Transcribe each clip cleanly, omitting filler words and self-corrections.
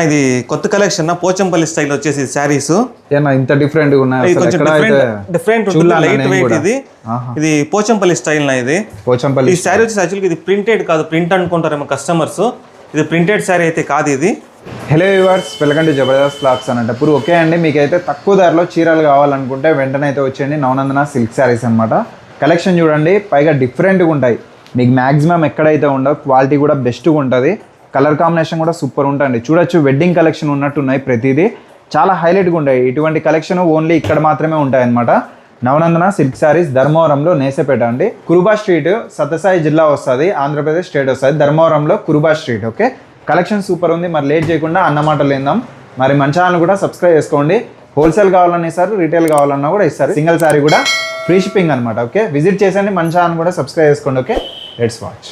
ఇది కొత్త collection Pochampally style వచ్చేసి శారీస్ ఇంత డిఫరెంట్ ఉన్నాయి. డిఫరెంట్ లైట్ వెయిట్ ఇది పోచంపల్లి స్టైల్ ఇది పోచంపల్లి. ఈ శారీ వచ్చేసి యాక్చువల్గా ఇది ప్రింటెడ్ కాదు, ప్రింట్ అనుకుంటారేమో కస్టమర్స్. ఇది ప్రింటెడ్ శారీ అయితే కాదు ఇది. Hello viewers, welcome to Jabardasth clothes అన్నప్పుడు. ఓకే అండి, మీకైతే తక్కువ ధరలో చీరలు కావాలనుకుంటే వెంటనే అయితే వచ్చేయండి నవనందన సిల్క్ శారీస్ అనమాట. కలెక్షన్ చూడండి, పైగా డిఫరెంట్గా ఉంటాయి. మీకు మ్యాక్సిమం ఎక్కడైతే ఉండవు, క్వాలిటీ కూడా బెస్ట్గా ఉంటుంది. కలర్ కాంబినేషన్ కూడా సూపర్ ఉంటుంది. చూడొచ్చు, వెడ్డింగ్ కలెక్షన్ ఉన్నట్టున్నాయి. ప్రతిదీ చాలా హైలైట్గా ఉంటాయి. ఇటువంటి కలెక్షన్ ఓన్లీ ఇక్కడ మాత్రమే ఉంటాయి అనమాట. నవనందన సిల్క్ శారీస్ ధర్మవరంలో నేసేపేట అండి. కురుబా స్ట్రీట్, సత్యసాయి జిల్లా వస్తుంది, ఆంధ్రప్రదేశ్ స్టేట్ వస్తుంది. ధర్మవరంలో Kuruba street. Okay, collection super ఉంది. మరి లేట్ చేయకుండా అన్నమాటలు ఏందాం. మరి మన ఛానల్ కూడా సబ్స్క్రైబ్ చేసుకోండి. హోల్సేల్ కావాలన్నా ఇస్తారు, రీటైల్ కావాలన్నా కూడా ఇస్తారు. సింగిల్ శారీ కూడా ఫ్రీ షిప్పింగ్ అనమాట. ఓకే, విజిట్ చేసండి, మన ఛానల్ కూడా సబ్స్క్రైబ్ చేసుకోండి. Okay, let's watch.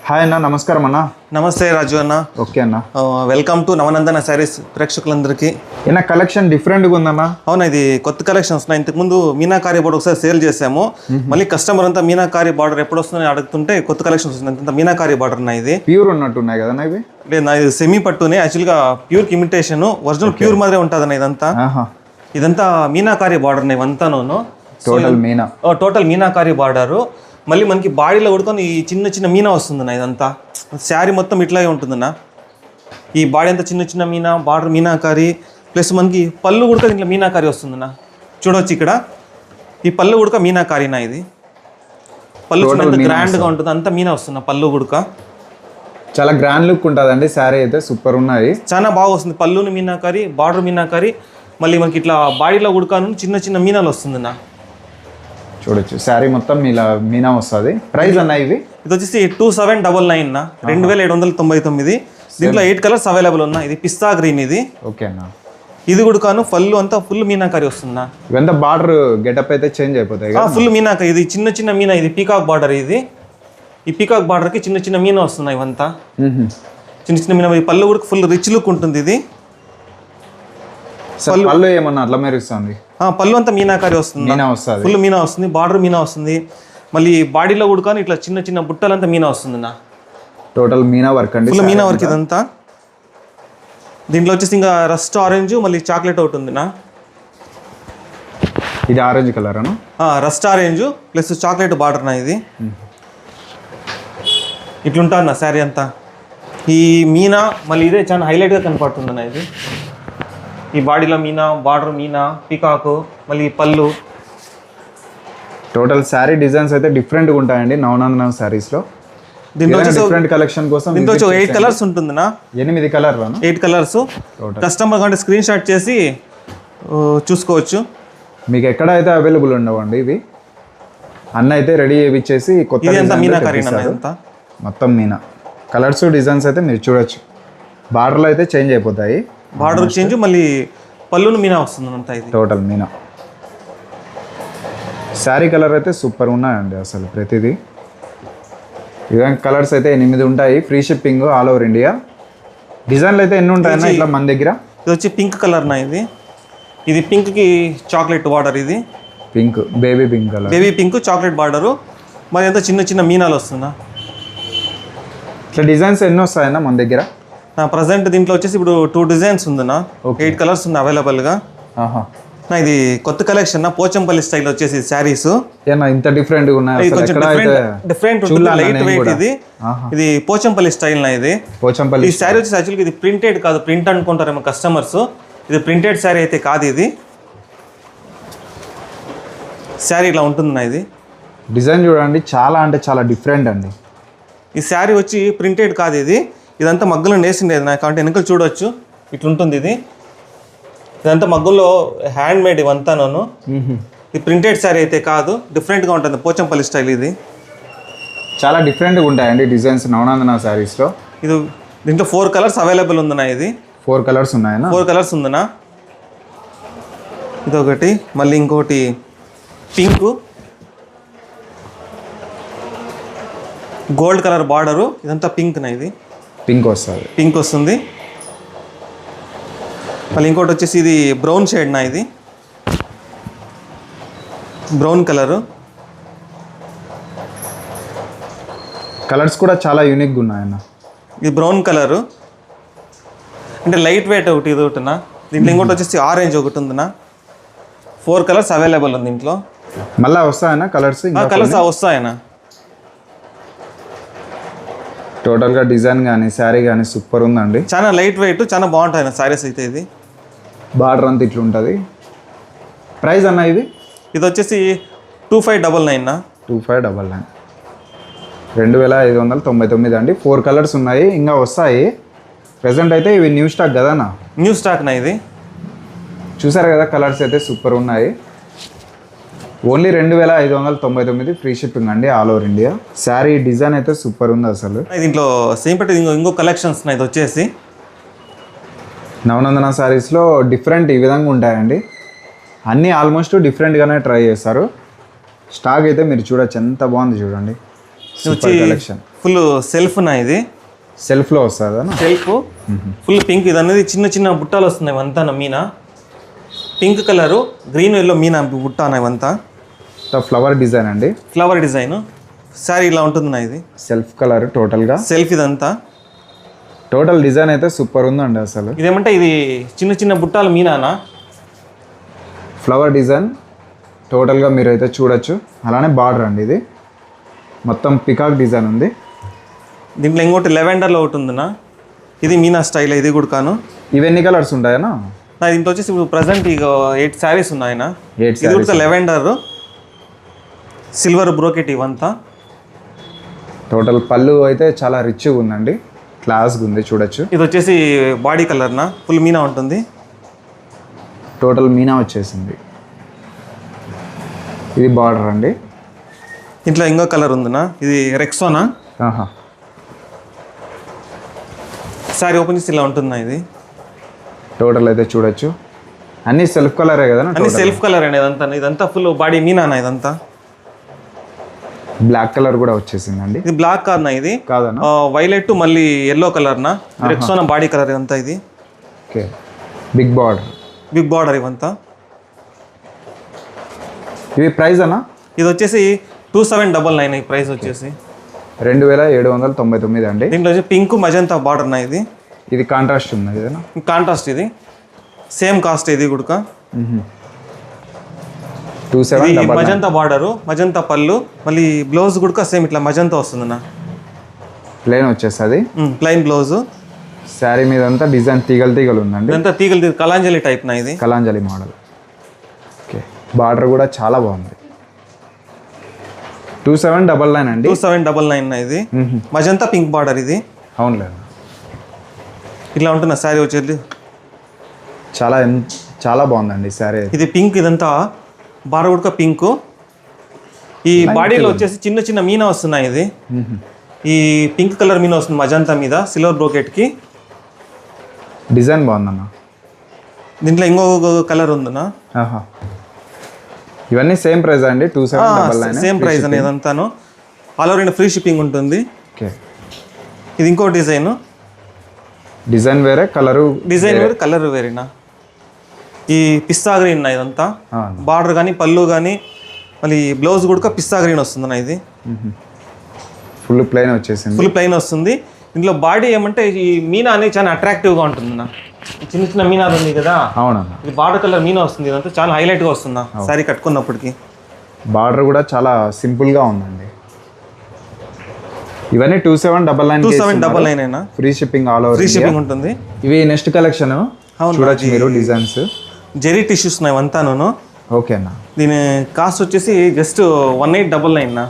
హాయ్ అన్న, నమస్కారం అన్న. నమస్తే రాజు అన్న. ఓకే అన్న, వెల్కమ్ టు నవనందన శారీస్ ప్రేక్షకులందరికీ. ఏనా కలెక్షన్ డిఫరెంట్గా ఉందన్న? అవునా, ఇది కొత్త కలెక్షన్స్. ఇంతకుముందు మీనాకారి బార్డర్ ఒకసారి సేల్ చేసాము. మళ్ళీ కస్టమర్ అంతా మీనాకారి బార్డర్ ఎప్పుడు వస్తుందని అడుగుతుంటే కొత్త కలెక్షన్స్ వస్తుంది. మీనాకారి బార్డర్ నా ఇది ప్యూర్ ఉన్నట్టున్నాయి కదా ఇవి? లేదు, ఇది సెమీ పట్టునే. యాక్చువల్గా ప్యూర్ ఇమిటేషన్, ఒరిజినల్ ప్యూర్ మాదిరే ఉంటుంది అన్న. ఇదంతా మీనాకారి బార్డర్ ఇవంతాను. Total meenakari border. మళ్ళీ మనకి బాడీలో ఉడుకొని ఈ చిన్న చిన్న మీనా వస్తుందన్న. ఇదంతా శారీ మొత్తం ఇట్లాగే ఉంటుందన్న. ఈ బాడీ అంతా చిన్న చిన్న మీనా, బార్డర్ మీనాకారి, ప్లస్ మనకి పళ్ళు ఉడక దీంట్లో మీనాకారి వస్తుందన్న. చూడవచ్చు ఇక్కడ ఈ పళ్ళు ఉడక మీనాకారినా. ఇది పళ్ళు ఎంత గ్రాండ్గా ఉంటుంది, అంతా మీనా వస్తుంది పళ్ళు ఉడక. చాలా గ్రాండ్ లుక్ ఉంటుందండి. శారీ అయితే సూపర్ ఉన్నాయి, చాలా బాగా వస్తుంది. పళ్ళుని మీనాకారి, బార్డర్ మీనాకారి, మళ్ళీ మనకి ఇట్లా బాడీలో ఉడకాను చిన్న చిన్న మీనాలు వస్తుందన్న. చూడొచ్చు, శారీ మొత్తం ఇలా మీనా వస్తుంది. ప్రైస్ అన్న ఇది వచ్చేసి 2799 అన్న, 2799. దీంట్లో 8 కలర్స్ అవైలబుల్ ఉన్నాయి. ఇది పిస్తా గ్రీన్ ఇది. ఓకే అన్న, ఇది కూడా పళ్ళు అంతా ఫుల్ మీనాకారి వస్తుందా. ఇవంతా బార్డర్ గెటప్ అయితే చేంజ్ అయిపోతాయి. ఫుల్ మీనాకారి. ఇది చిన్న చిన్న మీనా, ఇది పీకాక్ బార్డర్. ఇది ఈ పీకాక్ బార్డర్ కి చిన్న చిన్న మీనా వస్తున్నాయి. ఇవంతా చిన్న చిన్న మీనా. పళ్ళు కూడా ఫుల్ రిచ్ లుక్ ఉంటుంది. ఇది పళ్ళు ఏమన్నా అట్లా మెరుస్తుంది? పళ్ళు అంతా మీనాకారి వస్తుంది, ఫుల్ మీనా వస్తుంది, బార్డర్ మీనా వస్తుంది. మళ్ళీ బాడీలో కూడా ఇట్లా చిన్న చిన్న బుట్టలంతా మీనా వస్తుంది నా. టోటల్ మీనా వర్క్ అండి, ఫుల్ మీనా వర్క్ ఇదంతా. దీంట్లో వచ్చేసి ఇంకా రస్ట్ ఆరెంజ్, మళ్ళీ చాక్లెట్ ఒకటి ఉంది నా. ఇది ఆరెంజ్ కలర్ అను, rust orange plus chocolate border నా. ఇది ఇట్లుంటుంది నా శారీ అంతా. ఈ మీనా మళ్ళీ ఇదే చాలా హైలైట్గా కనపడుతుంది అన్న. ఇది ఈ బాడీలో మీనా, బార్డర్ మీనా, పీకాకు, మళ్ళీ పళ్ళు. టోటల్ శారీ డిజైన్స్ అయితే డిఫరెంట్గా ఉంటాయండి నవనందన శారీస్లో. దీంట్లో డిఫరెంట్ కలెక్షన్ కోసం దీంట్లో 8 కలర్స్ ఉంటుందినా. 8 colour 8 colours. కస్టమర్ కంటే స్క్రీన్ షాట్ చేసి చూసుకోవచ్చు. మీకు ఎక్కడ అయితే అవైలబుల్ ఉండవండి ఇవి. అన్న అయితే రెడీ చేయించేసి కొత్త మీనాకారి మొత్తం మీనా కలర్స్ డిజైన్స్ అయితే మీరు చూడొచ్చు. బార్డర్లో అయితే చేంజ్ అయిపోతాయి, బార్డర్ చేంజ్, మళ్ళీ పళ్ళును మీనా వస్తుంది అంతా. ఇది టోటల్ మీనా. శారీ కలర్ అయితే సూపర్ ఉన్నాయండి అసలు ప్రతిదీ. ఇవన్నీ కలర్స్ అయితే 8 ఉంటాయి. Free shipping all over India. డిజైన్లు అయితే ఎన్ని ఉంటాయన్నా ఇట్లా మన దగ్గర? ఇది వచ్చి పింక్ కలర్ నా. ఇది పింక్కి చాక్లెట్ బార్డర్. ఇది pink, baby pink colour, baby pink chocolate border. మరి ఎంత చిన్న చిన్న మీనాలు వస్తుందా. ఇట్లా డిజైన్స్ ఎన్ని వస్తాయన్నా మన దగ్గర? ప్రజెంట్ దీంట్లో వచ్చేసి ఇప్పుడు 2 డిజైన్స్ ఉందన్నా. 8 కలర్స్ ఉంది అవైలబుల్గా. ఇది కొత్త కలెక్షన్ పోచంపల్లి స్టైల్ వచ్చేసి శారీస్. ఇంత డిఫరెంట్గా ఉన్నాయి, కొంచెం డిఫరెంట్ లైట్ వెయిట్. ఇది పోచంపల్లి స్టైల్ నా. ఇది పోచంపల్లి. ఈ శారీ వచ్చేసి యాక్చువల్గా ఇది ప్రింటెడ్ కాదు, ప్రింట్ అనుకుంటారేమో కస్టమర్స్. ఇది ప్రింటెడ్ శారీ అయితే కాదు. ఇది శారీ ఇలా ఉంటుంది నా. ఇది డిజైన్ చూడండి, చాలా అంటే చాలా డిఫరెంట్ అండి. ఈ శారీ వచ్చి ప్రింటెడ్ కాదు. ఇదంతా మగ్గులో నేసిండేది నాకు. అంటే వెనుకలు చూడవచ్చు, ఇట్లుంటుంది. ఇదంతా మగ్గుల్లో హ్యాండ్ మేడ్ ఇవంతాను. ఇది ప్రింటెడ్ శారీ అయితే కాదు, డిఫరెంట్గా ఉంటుంది పోచంపల్లి స్టైల్. ఇది చాలా డిఫరెంట్గా ఉంటాయండి డిజైన్స్ నవనందన శారీస్లో. ఇది దీంట్లో 4 కలర్స్ అవైలబుల్ ఉందన్నా. ఇది 4 కలర్స్ ఉన్నాయన్నా? 4 కలర్స్ ఉందన్నా. ఇదొకటి, మళ్ళీ ఇంకోటి పింక్, గోల్డ్ కలర్ బార్డరు. ఇదంతా పింక్ నా. ఇది పింక్ వస్తుంది, పింక్ వస్తుంది. మళ్ళీ ఇంకోటి వచ్చేసి ఇది బ్రౌన్ షేడ్ నా. ఇది బ్రౌన్ కలరు. కలర్స్ కూడా చాలా యూనిక్గా ఉన్నాయన్న. ఇది బ్రౌన్ కలరు, అంటే లైట్ వెయిట్ ఒకటి ఇది ఒకటినా. దీంట్లో ఇంకోటి వచ్చేసి ఆరెంజ్ ఒకటి ఉందినా. 4 కలర్స్ అవైలబుల్ ఉంది దీంట్లో. మళ్ళీ వస్తాయన్నా కలర్స్? కలర్స్ వస్తాయనా. టోటల్గా డిజైన్ కానీ శారీ కానీ సూపర్ ఉందండి. చాలా లైట్ వెయిట్, చాలా బాగుంటాయి శారీస్ అయితే. ఇది బార్డర్ అంతా ఇట్లా ఉంటుంది. ప్రైస్ అన్న ఇది? ఇది వచ్చేసి 2599 2599 2599 అండి. 4 కలర్స్ ఉన్నాయి, ఇంకా వస్తాయి. ప్రెసెంట్ అయితే ఇవి న్యూ స్టాక్ కదన్నా? న్యూ స్టాక్ నా ఇది. చూసారు కదా కలర్స్ అయితే సూపర్ ఉన్నాయి. ఓన్లీ 2599 ఫ్రీ షిప్పింగ్ అండి all over India. Sari design అయితే సూపర్ ఉంది అసలు. దీంట్లో సేమ్ పెట్టి ఇంకో కలెక్షన్స్ ఇది వచ్చేసి నవనందన శారీస్లో డిఫరెంట్ ఈ విధంగా ఉంటాయండి. అన్నీ ఆల్మోస్ట్ డిఫరెంట్గానే ట్రై చేస్తారు. స్టాక్ అయితే మీరు చూడొచ్చు ఎంత బాగుంది చూడండి. Super collection. ఫుల్ సెల్ఫ్ నా ఇది. సెల్ఫ్లో వస్తుందా? Self full pink. ఇది అనేది చిన్న చిన్న బుట్టాలు వస్తున్నాయి ఇవంతా Meena. Pink colour, green yellow Meena బుట్ట ఇవంతా. ఫ్లవర్ డిజైన్ అండి. ఫ్లవర్ డిజైన్ శారీ ఇలా ఉంటుంది నా ఇది. సెల్ఫ్ కలర్ టోటల్గా. సెల్ఫ్ ఇదంతా టోటల్ డిజైన్ అయితే సూపర్ ఉందండి అసలు. ఇదేమంటే ఇది చిన్న చిన్న బుట్టాలు మీనానా. ఫ్లవర్ డిజైన్ టోటల్గా మీరు అయితే చూడొచ్చు. అలానే బార్డర్ అండి ఇది మొత్తం పికాక్ డిజైన్ ఉంది. దీంట్లో ఇంకోటి లెవెండర్లో ఒకటి ఉందినా. ఇది మీనా స్టైల్. ఇది కూడా కాను. ఇవన్నీ కలర్స్ ఉంటాయనా? దీంట్లో వచ్చేసి ఇప్పుడు ప్రజెంట్ ఇక 8 శారీస్ ఉన్నాయన. 8 ఇది కూడా లెవెండర్, సిల్వర్ బ్రోకెట్ ఇవంతా. టోటల్ పళ్ళు అయితే చాలా రిచ్గా ఉందండి, క్లాస్గా ఉంది చూడొచ్చు. ఇది వచ్చేసి బాడీ కలర్నా, ఫుల్ మీనా ఉంటుంది. టోటల్ మీనా వచ్చేసింది. ఇది బార్డర్ అండి. ఇంట్లో ఇంకో కలర్ ఉందినా. ఇది రెక్సోనా. శారీ ఓపెన్ చేసి ఇలా ఉంటుందా ఇది. టోటల్ అయితే చూడొచ్చు. అన్ని సెల్ఫ్ కలరే కదా? అన్ని సెల్ఫ్ కలర్ అండి ఇదంతా. ఇదంతా ఫుల్ బాడీ మీనానా ఇదంతా. బ్లాక్ కలర్ కూడా వచ్చేసిందండి. ఇది బ్లాక్ కాదనా ఇది? కాదనా. వైలెట్ మళ్ళీ ఎల్లో కలర్నా. రెక్సోనా బాడీ కలర్ ఇదంతా. ఇది okay. Big border. Big border ఇవంతా. ఇవి ప్రైస్ అన్నా? ఇది వచ్చేసి 2799 ఈ ప్రైస్ వచ్చేసి. 2799 అండి. దీంట్లో వచ్చి పింక్ మజంతా బార్డర్ నా ఇది. ఇది కాంట్రాస్ట్ ఉంది ఇదేనా? కాంట్రాస్ట్. ఇది సేమ్ కాస్ట్. ఇది కూడా 2799. మజంతా బార్డరు, మజంతా పళ్ళు, మళ్ళీ బ్లౌజ్ కూడా సేమ్ ఇట్లా మజంతా వస్తుంది నా. ప్లెయిన్ వచ్చేస్తుంది. Plain blouse. శారీ మీద అంతా డిజైన్ తీగలు ఉందండి. ఇదంతా తీగలు కలాంజలి టైప్ నా ఇది. కలాంజలి మోడల్. ఓకే. బార్డర్ కూడా చాలా బాగుంది. 2799 అండి. 2799 నా ఇది. మజంతా పింక్ బార్డర్ ఇది. అవునులేదు. ఇట్లా ఉంటున్నా శారీ వచ్చేది. చాలా బాగుందండి శారీ. ఇది పింక్. ఇదంతా బార్డర్ కూడా పింక్. ఈ బాడీలో వచ్చేసి చిన్న చిన్న మీనా వస్తున్నాయి. ఇది ఈ పింక్ కలర్ మీనా వస్తుంది మజంతా మీద సిల్వర్ బ్రోకెట్కి. డిజైన్ బాగుందన్న. దీంట్లో ఇంకో కలర్ ఉందన్నా. ఇవన్నీ సేమ్ ప్రైస్ అండి. 2799 సేమ్ ప్రైస్ అనేది అంతాను. All over India free shipping ఉంటుంది. ఓకే. ఇది ఇంకో డిజైన్. డిజైన్ వేరే, కలరు డిజైన్ వేరే, కలర్ వేరేనా. ఈ పిస్తా గ్రీన్ నా ఇదంతా. బార్డర్ కానీ పళ్ళు కానీ మళ్ళీ బ్లౌజ్ కూడా పిస్తా గ్రీన్ వస్తుందన్న ఇది. ఫుల్ ప్లెయిన్ వచ్చేసింది. ఫుల్ ప్లెయిన్ వస్తుంది. ఇంట్లో బాడీ ఏమంటే ఈ మీనా అనేది చాలా అట్రాక్టివ్గా ఉంటుందన్న. చిన్న చిన్న మీనా ఉంది కదా. అవునన్నా. ఇది బార్డర్ కలర్ మీనా వస్తుంది. ఇదంతా చాలా హైలైట్గా వస్తుందా శారీ కట్టుకున్నప్పటికి. బార్డర్ కూడా చాలా సింపుల్గా ఉందండి. ఇవన్నీ 2799 అయినా free shipping all over. Free shipping ఉంటుంది. ఇవి నెక్స్ట్ కలెక్షన్ చూడొచ్చు మీరు. డిజైన్స్ జెరీ టిష్యూస్ ఉన్నాయి అంతాను. ఓకే అన్న. దీని కాస్ట్ వచ్చేసి జస్ట్ 1899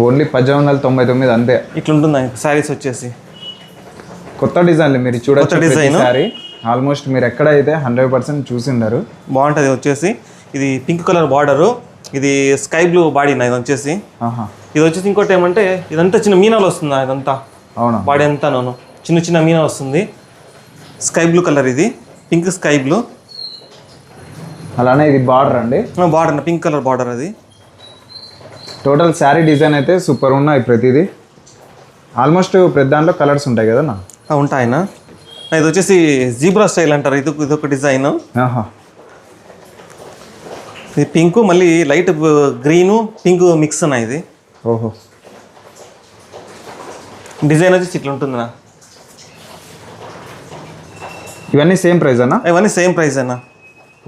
ఓన్లీ 1899 అంతే. ఇట్లుంటుంది శారీస్ వచ్చేసి. కొత్త డిజైన్లు మీరు చూడొచ్చు. డిజైన్ శారీ ఆల్మోస్ట్ మీరు ఎక్కడైతే 100% చూసిండారు. బాగుంటుంది వచ్చేసి. ఇది పింక్ కలర్ బార్డరు, ఇది స్కై బ్లూ బాడీ నా ఇది వచ్చేసి. ఇది వచ్చేసి ఇంకోటి ఏమంటే ఇదంతా చిన్న మీనాలు వస్తుంది ఇదంతా. అవునా. బాడీ అంతా నన్ను చిన్న చిన్న మీనా వస్తుంది. Sky blue colour. ఇది పింక్ స్కై బ్లూ. అలానే ఇది బార్డర్ అండి. Border pink colour border. అది టోటల్ శారీ డిజైన్ అయితే సూపర్ ఉన్నాయి ప్రతిదీ. ఆల్మోస్ట్ ప్రతి దాంట్లో కలర్స్ ఉంటాయి కదా నా? ఉంటాయనా. ఇది వచ్చేసి జీబ్రా స్టైల్ అంటారు. ఇదొక డిజైన్. ఇది పింక్ మళ్ళీ లైట్ గ్రీను పింక్ మిక్స్ అన్న. ఇది ఓహో, డిజైన్ వచ్చేసి ఇట్లా ఉంటుందన్నా. ఇవన్నీ సేమ్ ప్రైస్ అన్న? ఇవన్నీ సేమ్ ప్రైస్ అన్న.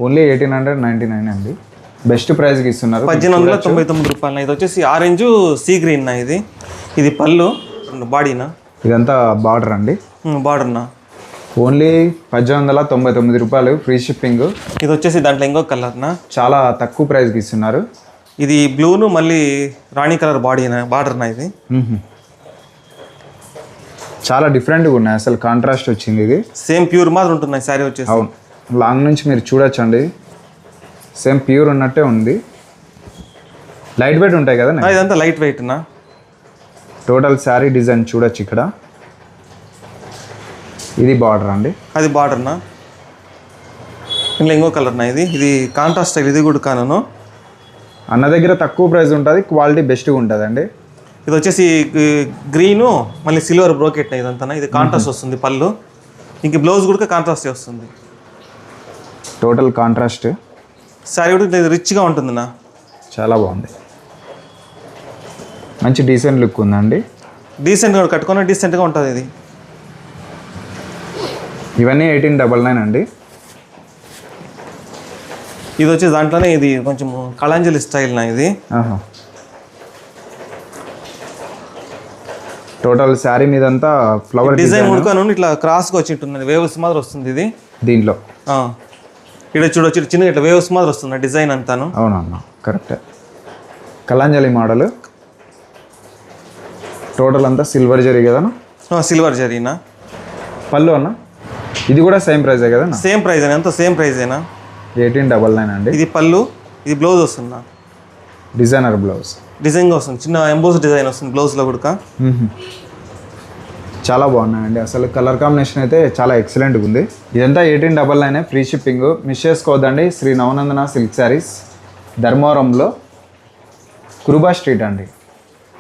ఓన్లీ 1899 అండి. బెస్ట్ ప్రైస్కి ఇస్తున్నారు. 1899 రూపాయలు. ఇది వచ్చేసి ఆరెంజ్ సీ గ్రీన్ నా. ఇది పళ్ళు బాడీనా. ఇదంతా బార్డర్ అండి. బార్డర్నా. ఓన్లీ 1899 రూపాయలు, ఫ్రీ షిప్పింగ్. ఇది వచ్చేసి దాంట్లో ఇంకో కలర్నా. చాలా తక్కువ ప్రైస్కి ఇస్తున్నారు. ఇది బ్లూను మళ్ళీ రాణి కలర్ బార్డర్నా. ఇది చాలా డిఫరెంట్గా ఉన్నాయి అసలు, కాంట్రాస్ట్ వచ్చింది. ఇది సేమ్ ప్యూర్ మాత్రం ఉంటున్నాయి శారీ వచ్చేసి. అవును, లాంగ్ నుంచి మీరు చూడొచ్చండి, సేమ్ ప్యూర్ ఉన్నట్టే ఉంది. లైట్ వెయిట్ ఉంటాయి కదా. ఇదంతా లైట్ వెయిట్నా. టోటల్ శారీ డిజైన్ చూడొచ్చు ఇక్కడ. ఇది బార్డర్ అండి. అది బార్డర్నా. ఇంట్లో ఇంకో కలర్నా. ఇది కాంట్రాస్ట్ స్టైల్. ఇది కూడా కాను. అన్న దగ్గర తక్కువ ప్రైస్ ఉంటుంది, క్వాలిటీ బెస్ట్గా ఉంటుంది అండి. ఇది వచ్చేసి గ్రీను మళ్ళీ సిల్వర్ బ్రోకెట్ ఇదంతా. ఇది కాంట్రాస్ట్ వస్తుంది పళ్ళు. ఇంక బ్లౌజ్ కూడా కాంట్రాస్ట్ వస్తుంది. టోటల్ కాంట్రాస్ట్ శారీ కూడా రిచ్గా ఉంటుందినా. చాలా బాగుంది, మంచి డీసెంట్ లుక్ ఉందండి. డీసెంట్గా కట్టుకొని డీసెంట్గా ఉంటుంది ఇది. ఇవన్నీ 1899 అండి. ఇది వచ్చి దాంట్లోనే ఇది కొంచెం కళాంజలి స్టైల్ నా. ఇది టోటల్ శారీ మీదంతా ఫ్లవర్ డిజైన్ ఉడకను ఇట్లా క్రాస్గా వచ్చి ఉంటుంది. వేవ్స్ మాదిరి వస్తుంది ఇది దీంట్లో. ఇక్కడ చూడొచ్చు చిన్నగా ఇట్లా వేవ్స్ మాదిరి వస్తుంది డిజైన్ అంతాను. అవునన్నా, కరెక్టే. కళాంజలి మోడల్. టోటల్ అంతా సిల్వర్ జరీ కదా. సిల్వర్ జరీనా. పళ్ళు అన్న ఇది కూడా సేమ్ ప్రైజే కదా. సేమ్ ప్రైజ్ అంతా సేమ్ ప్రైజేనా. 1899 అండి. ఇది పళ్ళు. ఇది బ్లౌజ్ వస్తుందా. Designer blouse. డిజైన్గా వస్తుంది, చిన్న ఎంబోస్ డిజైన్ వస్తుంది బ్లౌజ్లో కూడా. చాలా బాగున్నాయండి అసలు, కలర్ కాంబినేషన్ అయితే చాలా ఎక్సలెంట్గా ఉంది. ఇదంతా 1899, ఫ్రీ షిప్పింగ్. మిస్ చేసుకోవద్దండి. శ్రీ నవనందన సిల్క్ శారీస్, ధర్మవరంలో కురుబా స్ట్రీట్ అండి.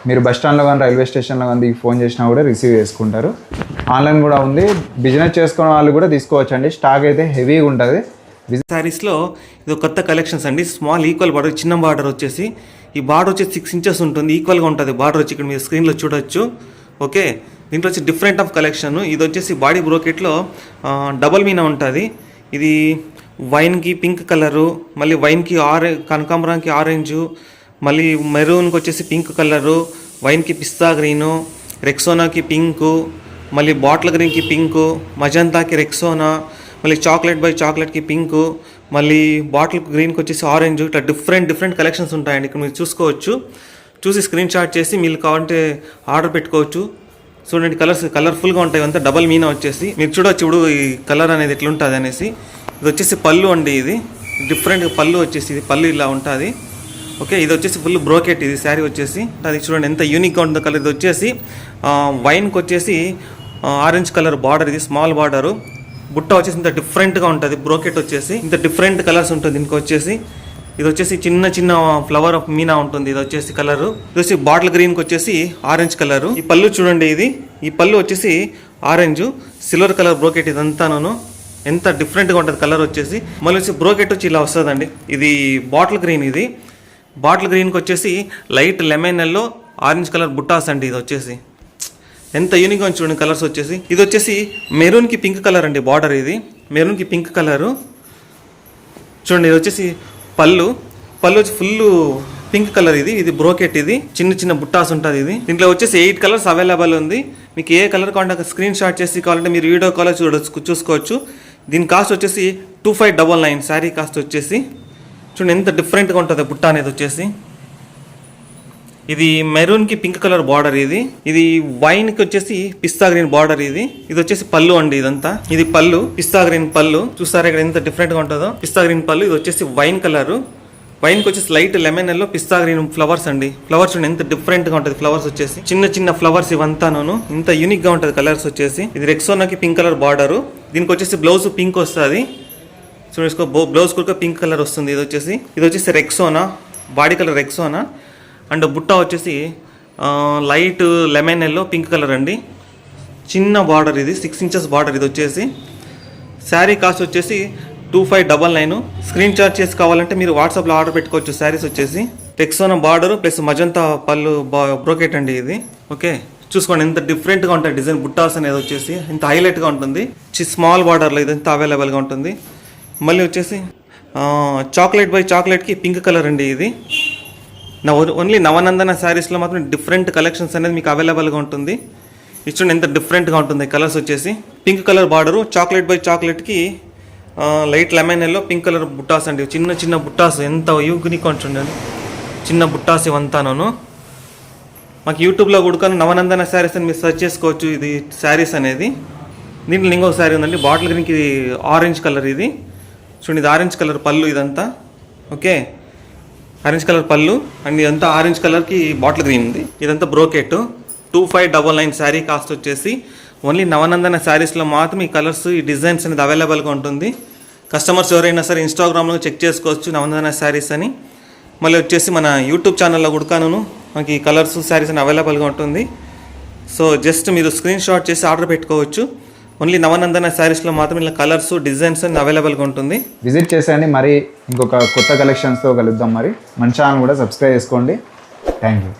మీరు బస్ స్టాండ్లో కానీ రైల్వే స్టేషన్లో కానీ ఫోన్ చేసినా కూడా రిసీవ్ చేసుకుంటారు. ఆన్లైన్ కూడా ఉంది, బిజినెస్ చేసుకునే వాళ్ళు కూడా తీసుకోవచ్చు అండి. స్టాక్ అయితే హెవీగా ఉంటుంది. శారీస్లో ఇది కొత్త కలెక్షన్స్ అండి. స్మాల్ ఈక్వల్ బార్డర్, చిన్న బార్డర్ వచ్చేసి. ఈ బార్డర్ వచ్చేసి 6 ఇంచెస్ ఉంటుంది, ఈక్వల్గా ఉంటుంది బార్డర్ వచ్చి. ఇక్కడ మీరు స్క్రీన్లో చూడొచ్చు. ఓకే, దీంట్లో వచ్చి డిఫరెంట్ ఆఫ్ కలెక్షన్. ఇది వచ్చేసి బాడీ బ్రోకెట్లో డబల్ మీనా ఉంటుంది. ఇది వైన్కి పింక్ కలరు, మళ్ళీ వైన్కి కనకాంబరానికి ఆరెంజు, మళ్ళీ మెరూన్కి వచ్చేసి పింక్ కలరు, వైన్కి పిస్తా గ్రీను, రెక్సోనాకి పింకు, మళ్ళీ బాటిల్ గ్రీన్కి పింకు, మజంతాకి రెక్సోనా, మళ్ళీ చాక్లెట్ బై చాక్లెట్కి పింకు, మళ్ళీ బాటిల్ గ్రీన్కి వచ్చేసి ఆరెంజ్. ఇట్లా డిఫరెంట్ కలెక్షన్స్ ఉంటాయండి. ఇక్కడ మీరు చూసుకోవచ్చు. చూసి స్క్రీన్ షాట్ చేసి మీరు కావాలంటే ఆర్డర్ పెట్టుకోవచ్చు. చూడండి, కలర్ఫుల్గా ఉంటాయి. అంతా డబల్ మీనా వచ్చేసి మీరు చూడవచ్చు. ఇప్పుడు ఈ కలర్ అనేది ఎట్లుంటుంది అనేసి. ఇది వచ్చేసి పళ్ళు అండి. ఇది డిఫరెంట్ పళ్ళు వచ్చేసి. ఇది పళ్ళు ఇలా ఉంటుంది. ఓకే, ఇది వచ్చేసి ఫుల్ బ్రోకెట్. ఇది శారీ వచ్చేసి అది చూడండి ఎంత యూనిక్గా ఉంటుందో కలర్. ఇది వచ్చేసి వైన్కి వచ్చేసి ఆరెంజ్ కలర్ బార్డర్. ఇది స్మాల్ బార్డరు. బుట్ట వచ్చేసి ఇంత డిఫరెంట్గా ఉంటుంది. బ్రోకెట్ వచ్చేసి ఇంత డిఫరెంట్ కలర్స్ ఉంటుంది దీనికి వచ్చేసి. ఇది వచ్చేసి చిన్న ఫ్లవర్ ఆఫ్ మీనా ఉంటుంది. ఇది వచ్చేసి కలరు. ఇది వచ్చి బాటిల్ గ్రీన్కి వచ్చేసి ఆరెంజ్ కలరు. ఈ పళ్ళు చూడండి. ఈ పళ్ళు వచ్చేసి ఆరెంజ్ సిల్వర్ కలర్ బ్రోకెట్. ఇదంతాను ఎంత డిఫరెంట్గా ఉంటుంది కలర్ వచ్చేసి. మళ్ళీ వచ్చి బ్రోకెట్ వచ్చి ఇలా వస్తుందండి. ఇది బాటిల్ గ్రీన్. ఇది బాటిల్ గ్రీన్కి వచ్చేసి light lemon yellow orange colour బుట్టాస్ అండి. ఇది వచ్చేసి ఎంత యూనిక్గా చూడండి కలర్స్ వచ్చేసి. ఇది వచ్చేసి మెరూన్కి పింక్ కలర్ అండి బార్డర్. ఇది మెరూన్కి పింక్ కలరు చూడండి. ఇది వచ్చేసి పళ్ళు వచ్చి ఫుల్ పింక్ కలర్. ఇది బ్రోకెట్. ఇది చిన్న బుట్టాస్ ఉంటుంది. ఇది దీంట్లో వచ్చేసి 8 కలర్స్ అవైలబుల్ ఉంది. మీకు ఏ కలర్ కావాలంటే స్క్రీన్ షాట్ చేసి కావాలంటే మీరు వీడియో కాల్ చూసుకోవచ్చు. దీని కాస్ట్ వచ్చేసి 2599. శారీ కాస్ట్ వచ్చేసి చూడండి ఎంత డిఫరెంట్గా ఉంటుంది బుట్ట అనేది వచ్చేసి. ఇది మెరూన్కి పింక్ కలర్ బార్డర్. ఇది వైన్కి వచ్చేసి పిస్తా గ్రీన్ బార్డర్. ఇది వచ్చేసి పళ్ళు అండి. ఇదంతా ఇది పళ్ళు, పిస్తా గ్రీన్ పళ్ళు. చూస్తారా ఇక్కడ ఎంత డిఫరెంట్గా ఉంటుందో. పిస్తా గ్రీన్ పళ్ళు. ఇది వచ్చేసి వైన్ కలరు. వైన్కి వచ్చేసి light lemon yellow pista green flowers అండి. ఫ్లవర్స్ చూడండి ఎంత డిఫరెంట్గా ఉంటుంది. ఫ్లవర్స్ వచ్చేసి చిన్న ఫ్లవర్స్ ఇవంతాను ఇంత యూనిక్గా ఉంటుంది కలర్స్ వచ్చేసి. ఇది రెక్సోనాకి పింక్ కలర్ బార్డరు. దీనికి వచ్చేసి బ్లౌజ్ పింక్ వస్తుంది. చూసుకో, బ్లౌజ్ కూడా పింక్ కలర్ వస్తుంది. ఇది వచ్చేసి Rexona body colour Rexona. And బుట్ట వచ్చేసి light lemon yellow pink colour అండి. చిన్న బార్డర్. ఇది 6 ఇంచెస్ బార్డర్. ఇది వచ్చేసి శారీ కాస్ట్ వచ్చేసి 2599. స్క్రీన్ షాట్ చేసి కావాలంటే మీరు వాట్సాప్లో ఆర్డర్ పెట్టుకోవచ్చు. శారీస్ వచ్చేసి టెక్సోనా బార్డర్ ప్లస్ మజంతా పళ్ళు బ్రోకెట్ అండి ఇది. ఓకే, చూసుకోండి ఎంత డిఫరెంట్గా ఉంటుంది డిజైన్. బుట్టాస్ అనేది వచ్చేసి ఇంత హైలైట్గా ఉంటుంది. స్మాల్ బార్డర్లో ఇదంతా అవైలబుల్గా ఉంటుంది. మళ్ళీ వచ్చేసి చాక్లెట్ బై చాక్లెట్కి పింక్ కలర్ అండి ఇది. ఓన్లీ నవనందన శారీస్లో మాత్రం డిఫరెంట్ కలెక్షన్స్ అనేది మీకు అవైలబుల్గా ఉంటుంది. ఇచ్చుండి ఎంత డిఫరెంట్గా ఉంటుంది. కలర్స్ వచ్చేసి pink colour border, chocolate by చాక్లెట్కి light lemon yellow pink colour బుట్టాస్ అండి. చిన్న చిన్న బుట్టాస్ ఎంత యూనిక్ ఉంటుంది. చిన్న బుట్టాస్ ఇవంతాను మాకు యూట్యూబ్లో కూడా నవనందన శారీస్ అని మీరు సెర్చ్ చేసుకోవచ్చు. ఇది శారీస్ అనేది దీంట్లో ఇంకొక శారీ ఉందండి బాటిల్ గ్రీన్కి ఆరెంజ్ కలర్ ఇది. చూడండి ఇది ఆరెంజ్ కలర్ పళ్ళు ఇదంతా. ఓకే, ఆరెంజ్ కలర్ పళ్ళు అండ్ ఇదంతా ఆరెంజ్ కలర్కి బాటిల్ గ్రీన్ ఉంది. ఇదంతా బ్రోకెట్. 2599 శారీ కాస్ట్ వచ్చేసి ఓన్లీ నవనందన శారీస్లో మాత్రం ఈ కలర్స్ ఈ డిజైన్స్ అనేది అవైలబుల్గా ఉంటుంది. కస్టమర్స్ ఎవరైనా సరే ఇన్స్టాగ్రామ్లో చెక్ చేసుకోవచ్చు నవనందన శారీస్ అని. మళ్ళీ వచ్చేసి మన యూట్యూబ్ ఛానల్లో కూడాను మనకి ఈ కలర్స్ శారీస్ అని అవైలబుల్గా ఉంటుంది. సో జస్ట్ మీరు స్క్రీన్ షాట్ చేసి ఆర్డర్ పెట్టుకోవచ్చు. ఓన్లీ నవనందన శారీస్లో మాత్రం ఇలా కలర్స్ డిజైన్స్ అని అవైలబుల్గా ఉంటుంది. విజిట్ చేసేయండి. మరి ఇంకొక కొత్త కలెక్షన్స్తో కలుద్దాం. మరి మన ఛానల్ కూడా సబ్స్క్రైబ్ చేసుకోండి. Thank you.